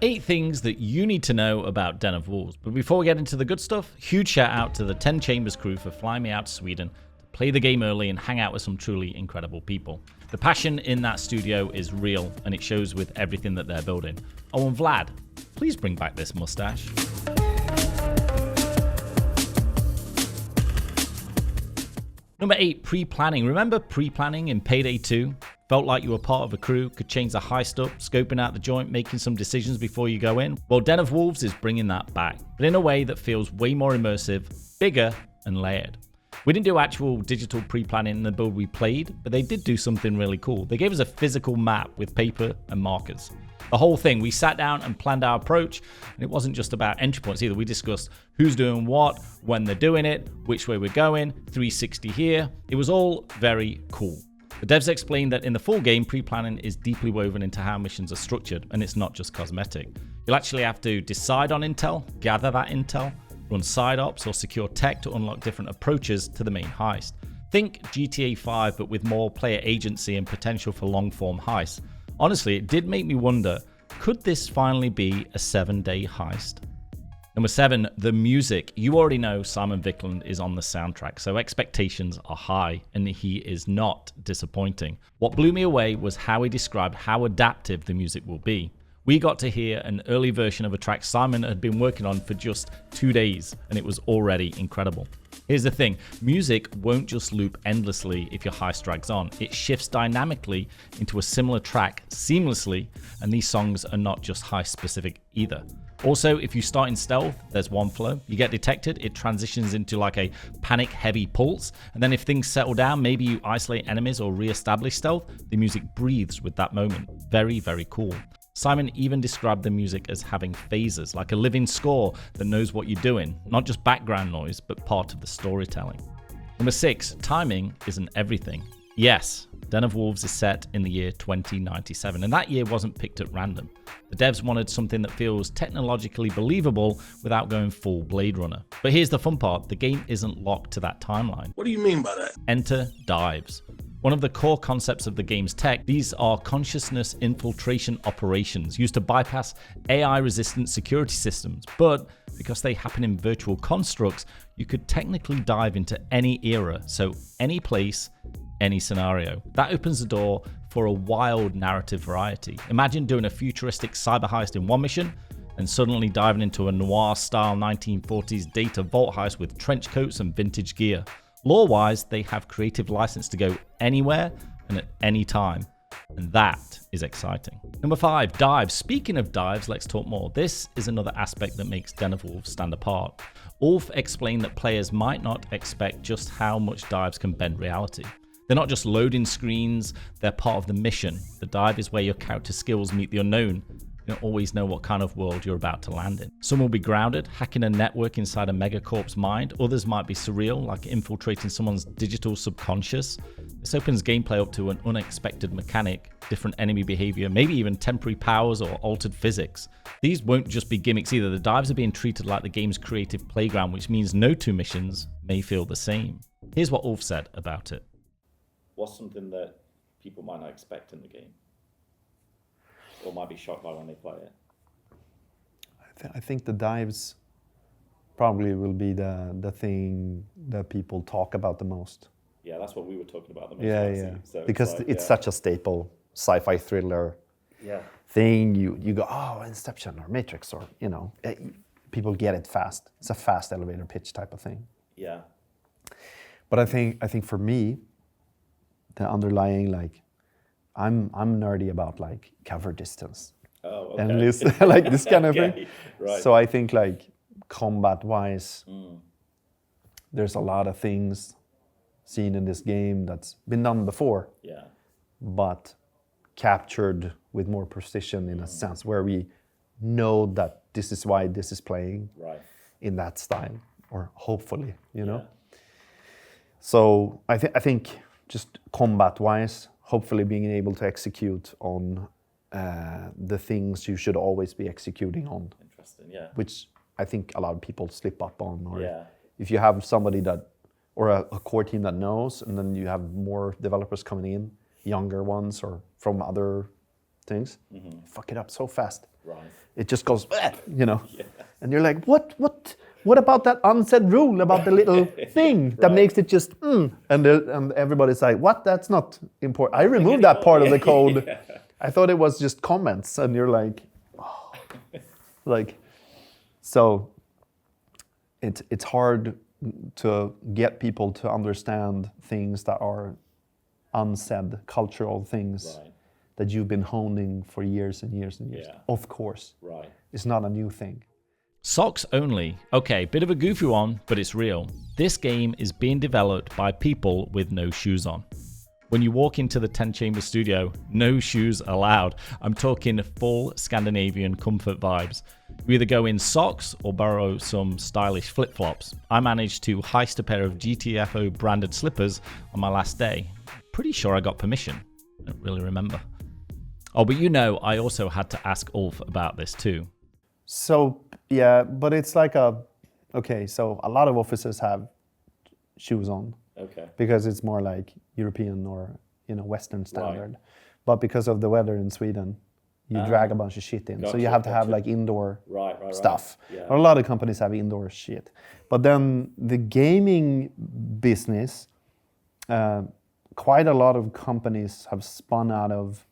8 things that you need to know about Den of Wolves. But before we get into the good stuff, huge shout out to the 10 Chambers crew for flying me out to Sweden to play the game early and hang out with some truly incredible people. The passion in that studio is real, and it shows with everything that they're building. Oh, and Vlad, please bring back this mustache. Number 8, pre-planning. Remember pre-planning in Payday 2? Felt like you were part of a crew, could change the heist up, scoping out the joint, making some decisions before you go in? Well, Den of Wolves is bringing that back, but in a way that feels way more immersive, bigger, and layered. We didn't do actual digital pre-planning in the build we played, but they did do something really cool. They gave us a physical map with paper and markers. The whole thing, we sat down and planned our approach, and it wasn't just about entry points either. We discussed who's doing what, when they're doing it, which way we're going, 360 here. It was all very cool. The devs explained that in the full game, pre-planning is deeply woven into how missions are structured, and it's not just cosmetic. You'll actually have to decide on intel, gather that intel, run side ops, or secure tech to unlock different approaches to the main heist. Think GTA 5, but with more player agency and potential for long-form heists. Honestly, it did make me wonder, could this finally be a 7-day heist? Number 7, the music. You already know Simon Viklund is on the soundtrack, so expectations are high, and he is not disappointing. What blew me away was how he described how adaptive the music will be. We got to hear an early version of a track Simon had been working on for just 2 days, and it was already incredible. Here's the thing, music won't just loop endlessly if your heist drags on. It shifts dynamically into a similar track seamlessly, and these songs are not just heist specific either. Also, if you start in stealth, there's one flow. You get detected, it transitions into like a panic heavy pulse, and then if things settle down, maybe you isolate enemies or re-establish stealth, the music breathes with that moment. Very, very cool. Simon even described the music as having phases, like a living score that knows what you're doing, not just background noise, but part of the storytelling. Number 6, timing isn't everything. Yes, Den of Wolves is set in the year 2097, and that year wasn't picked at random. The devs wanted something that feels technologically believable without going full Blade Runner. But here's the fun part, the game isn't locked to that timeline. What do you mean by that? Enter dives. One of the core concepts of the game's tech, these are consciousness infiltration operations used to bypass AI-resistant security systems, but because they happen in virtual constructs, you could technically dive into any era, so any place, any scenario. That opens the door for a wild narrative variety. Imagine doing a futuristic cyber heist in one mission, and suddenly diving into a noir-style 1940s data vault heist with trench coats and vintage gear. Lore-wise, they have creative license to go anywhere and at any time, and that is exciting. Number 5, dives. Speaking of dives, let's talk more. This is another aspect that makes Den of Wolves stand apart. Ulf explained that players might not expect just how much dives can bend reality. They're not just loading screens, they're part of the mission. The dive is where your character skills meet the unknown. You don't always know what kind of world you're about to land in. Some will be grounded, hacking a network inside a megacorp's mind. Others might be surreal, like infiltrating someone's digital subconscious. This opens gameplay up to an unexpected mechanic, different enemy behavior, maybe even temporary powers or altered physics. These won't just be gimmicks either. The dives are being treated like the game's creative playground, which means no 2 missions may feel the same. Here's what Ulf said about it. What's something that people might not expect in the game? Or might be shocked by when they play it? I think the dives probably will be the thing that people talk about the most. Yeah, that's what we were talking about the most. Yeah. So because it's such a staple sci-fi thriller thing. You go, oh, Inception or Matrix, or people get it fast. It's a fast elevator pitch type of thing. Yeah. But I think for me, the underlying I'm nerdy about cover distance. Oh, okay. And this this kind of thing. Right. So I think combat wise, there's a lot of things seen in this game that's been done before. Yeah. But captured with more precision in a sense where we know that this is why this is playing in that style, or hopefully, So I think just combat wise, hopefully being able to execute on the things you should always be executing on. Interesting, yeah. Which I think a lot of people slip up on. Or if you have somebody that, or a core team that knows, and then you have more developers coming in, younger ones or from other things, fuck it up so fast. Right. It just goes, you know, and you're like, what about that unsaid rule about the little thing that makes it just, and everybody's like, what? That's not important. I removed that part of the code. I thought it was just comments, and you're like, oh. Like, so it's hard to get people to understand things that are unsaid cultural things that you've been honing for years and years and years. Of course. Right. It's not a new thing. Socks only. Okay, bit of a goofy one, but it's real. This game is being developed by people with no shoes on. When you walk into the 10 Chamber studio, no shoes allowed. I'm talking full Scandinavian comfort vibes. You either go in socks or borrow some stylish flip-flops. I managed to heist a pair of GTFO branded slippers on my last day. Pretty sure I got permission. I don't really remember. Oh, but you know, I also had to ask Ulf about this too. So, yeah, but it's like so a lot of offices have shoes on. Okay. Because it's more like European or, Western standard. But because of the weather in Sweden, you drag a bunch of shit in. So you have to have like indoor stuff. Yeah. A lot of companies have indoor shit. But then the gaming business, quite a lot of companies have spun out of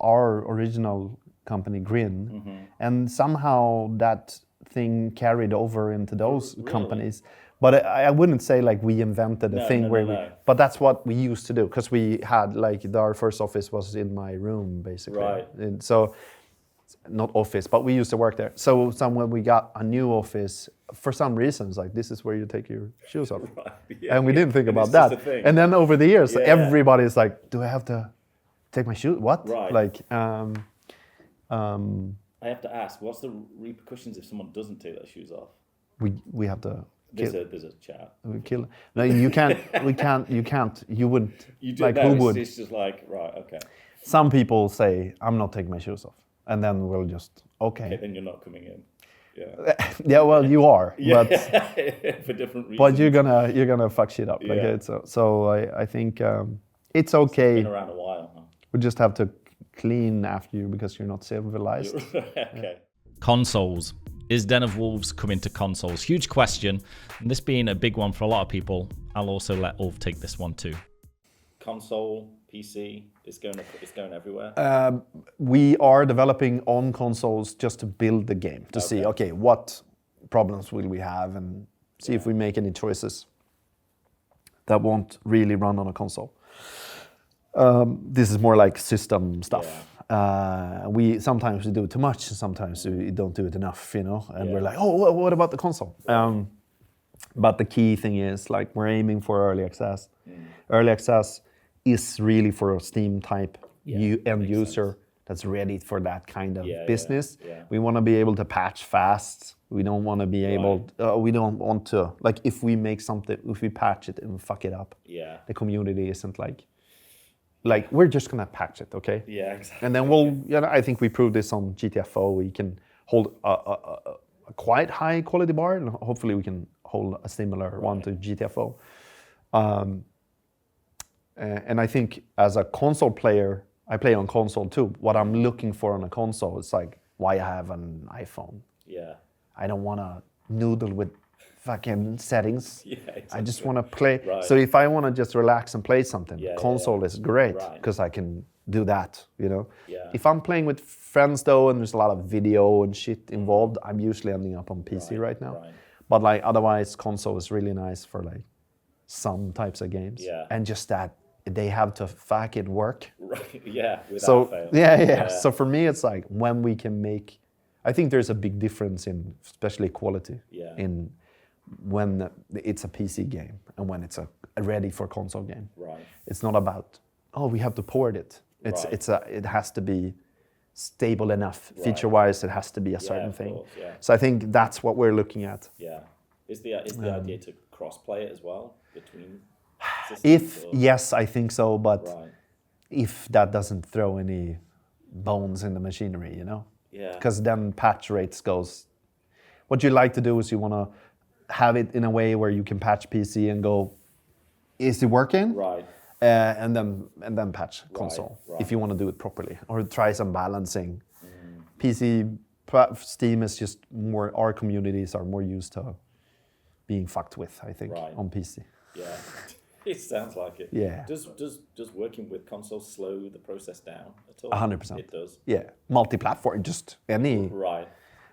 our original company, Grin, and somehow that thing carried over into those companies. But I wouldn't say like we invented a thing but that's what we used to do, because we had our first office was in my room basically. Right. And so not office, but we used to work there. So when we got a new office, for some reasons, like this is where you take your shoes off. And we didn't think about that. And then over the years, everybody's like, do I have to take my shoes? What? Right. Like, I have to ask, what's the repercussions if someone doesn't take their shoes off? We have to. There's a chat. We kill. No, you can't. We can't. You can't. You wouldn't. You do. Like, No, who would? It's just like, right, okay. Some people say, I'm not taking my shoes off, and then we'll just Okay, then you're not coming in. Yeah. Yeah, well, you are, but for different reasons. but you're gonna fuck shit up. Like so I think it's okay. It's been around a while, huh? We just have to clean after you because you're not civilized. Okay. Consoles. Is Den of Wolves coming to consoles? Huge question. And this being a big one for a lot of people, I'll also let Ulf take this one too. Console, PC, it's going everywhere. We are developing on consoles just to build the game, to see, okay, what problems will we have, and see if we make any choices that won't really run on a console. This is more like system stuff. We sometimes do too much, sometimes we don't do it enough, and we're like, oh, what about the console? But the key thing is, like, we're aiming for early access. Early access is really for a Steam type end user that's ready for that kind of business. We want to be able to patch fast. We don't want to be able, we don't want to, like, if we make something, if we patch it and fuck it up, the community isn't like we're just gonna patch it, okay? Yeah, exactly. And then I think we proved this on GTFO. We can hold a quite high quality bar, and hopefully we can hold a similar one to GTFO. And I think as a console player, I play on console too. What I'm looking for on a console is like, why I have an iPhone? Yeah. I don't want to noodle with fucking settings. Yeah, exactly. I just want to play. Right. So if I want to just relax and play something, console is great Right. because I can do that, Yeah. If I'm playing with friends though, and there's a lot of video and shit involved, I'm usually ending up on PC right now. Right. But like otherwise, console is really nice for like some types of games. Yeah. And just that they have to fucking work. Right. Yeah. Without So fail. yeah. So for me, it's like when we can make. I think there's a big difference in, especially quality, in when it's a PC game and when it's a ready for console game. Right. It's not about we have to port it. It has to be stable enough feature wise. It has to be a certain thing. Course, So I think that's what we're looking at. Yeah. Is the idea to cross play it as well between systems? Yes, I think so. But if that doesn't throw any bones in the machinery, Yeah. Because then patch rates goes. What you like to do is you want to have it in a way where you can patch PC and go, is it working? Right. and then patch console right. if you want to do it properly, or try some balancing. PC, Steam is just more. Our communities are more used to being fucked with, I think, on PC. Yeah, it sounds like it. Yeah. Does working with consoles slow the process down at all? 100%. It does. Yeah, multi-platform, just any. Right.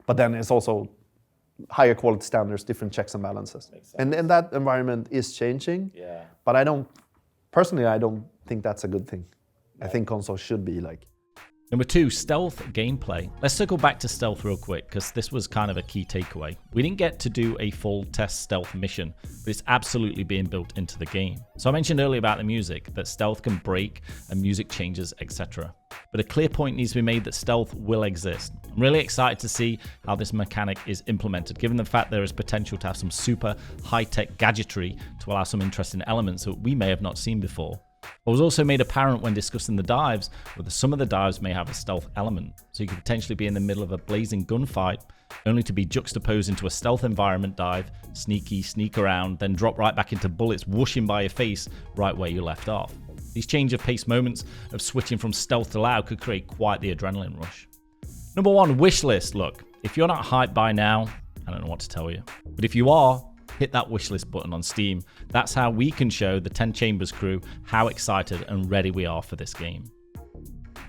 But then it's also higher quality standards, different checks and balances. Makes sense. And that environment is changing. Yeah. But I don't think that's a good thing. No. I think consoles should be like. Number 2, stealth gameplay. Let's circle back to stealth real quick, because this was kind of a key takeaway. We didn't get to do a full test stealth mission, but it's absolutely being built into the game. So I mentioned earlier about the music, that stealth can break and music changes, etc. But a clear point needs to be made that stealth will exist. I'm really excited to see how this mechanic is implemented, given the fact there is potential to have some super high-tech gadgetry to allow some interesting elements that we may have not seen before. What was also made apparent when discussing the dives was that some of the dives may have a stealth element, so you could potentially be in the middle of a blazing gunfight, only to be juxtaposed into a stealth environment dive, sneak around, then drop right back into bullets whooshing by your face right where you left off. These change of pace moments of switching from stealth to loud could create quite the adrenaline rush. Number 1, wish list. Look, if you're not hyped by now, I don't know what to tell you. But if you are, hit that wishlist button on Steam. That's how we can show the 10 Chambers crew how excited and ready we are for this game.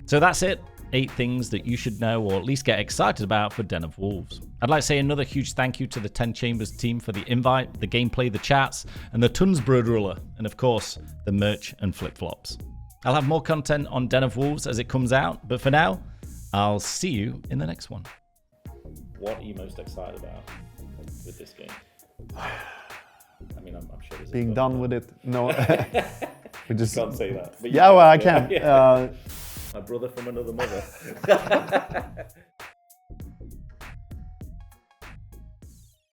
So that's it. 8 things that you should know or at least get excited about for Den of Wolves. I'd like to say another huge thank you to the 10 Chambers team for the invite, the gameplay, the chats, and the Tunsbrödruller, and of course, the merch and flip-flops. I'll have more content on Den of Wolves as it comes out, but for now, I'll see you in the next one. What are you most excited about with this game? I mean, I'm sure there's being done with it. No, we just can't say that. Yeah, well, I can. My brother from another mother.